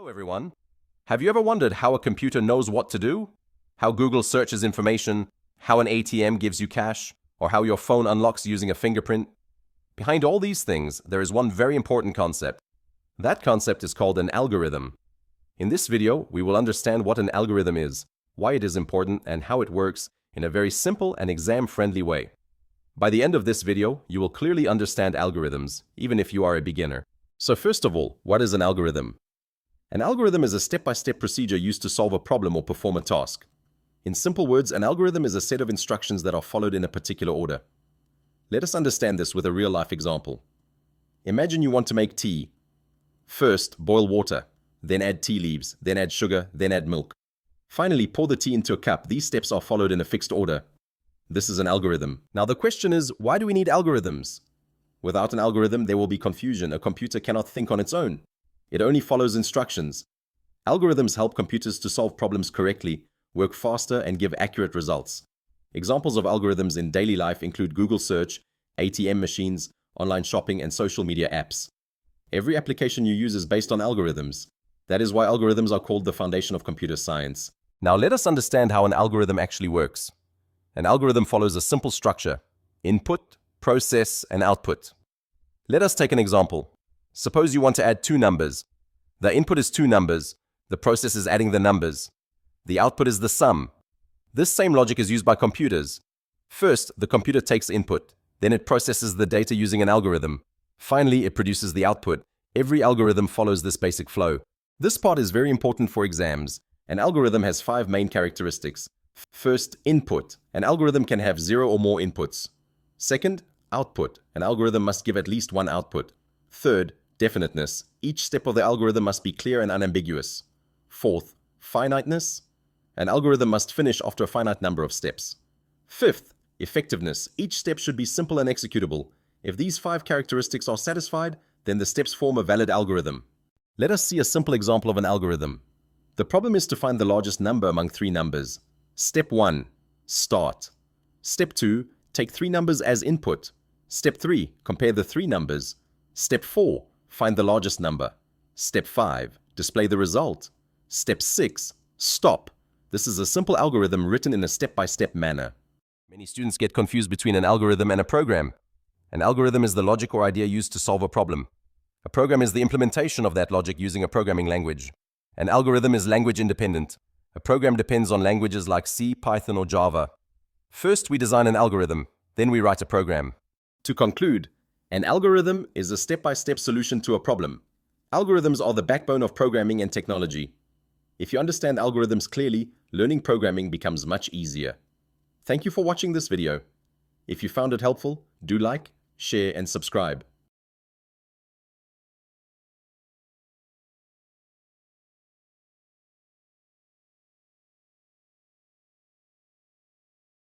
everyone. Have you ever wondered how a computer knows what to do? How Google searches information, how an ATM gives you cash, or how your phone unlocks using a fingerprint? Behind all these things, there is one very important concept. That concept is called an algorithm. In this video, we will understand what an algorithm is, why it is important, and how it works in a very simple and exam-friendly way. By the end of this video, you will clearly understand algorithms, even if you are a beginner. So first of all, what is an algorithm? An algorithm is a step-by-step procedure used to solve a problem or perform a task. In simple words, an algorithm is a set of instructions that are followed in a particular order. Let us understand this with a real-life example. Imagine you want to make tea. First, boil water, then add tea leaves, then add sugar, then add milk. Finally, pour the tea into a cup. These steps are followed in a fixed order. This is an algorithm. Now the question is, why do we need algorithms? Without an algorithm, there will be confusion. A computer cannot think on its own. It only follows instructions. Algorithms help computers to solve problems correctly, work faster, and give accurate results. Examples of algorithms in daily life include Google search, ATM machines, online shopping, and social media apps. Every application you use is based on algorithms. That is why algorithms are called the foundation of computer science. Now let us understand how an algorithm actually works. An algorithm follows a simple structure: input, process, and output. Let us take an example. Suppose you want to add two numbers. The input is two numbers. The process is adding the numbers. The output is the sum. This same logic is used by computers. First, the computer takes input. Then it processes the data using an algorithm. Finally, it produces the output. Every algorithm follows this basic flow. This part is very important for exams. An algorithm has 5 main characteristics. First, input. An algorithm can have 0 or more inputs. Second, output. An algorithm must give at least one output. Third, definiteness. Each step of the algorithm must be clear and unambiguous. Fourth, finiteness. An algorithm must finish after a finite number of steps. Fifth, effectiveness. Each step should be simple and executable. If these 5 characteristics are satisfied, then the steps form a valid algorithm. Let us see a simple example of an algorithm. The problem is to find the largest number among 3 numbers. Step 1, start. Step 2, take 3 numbers as input. Step 3, compare the 3 numbers. Step 4, find the largest number. Step 5, display the result. Step 6, stop. This is a simple algorithm written in a step-by-step manner. Many students get confused between an algorithm and a program. An algorithm is the logic or idea used to solve a problem. A program is the implementation of that logic using a programming language. An algorithm is language independent. A program depends on languages like C, Python, or Java. First, we design an algorithm. Then we write a program. To conclude, an algorithm is a step-by-step solution to a problem. Algorithms are the backbone of programming and technology. If you understand algorithms clearly, learning programming becomes much easier. Thank you for watching this video. If you found it helpful, do like, share, and subscribe.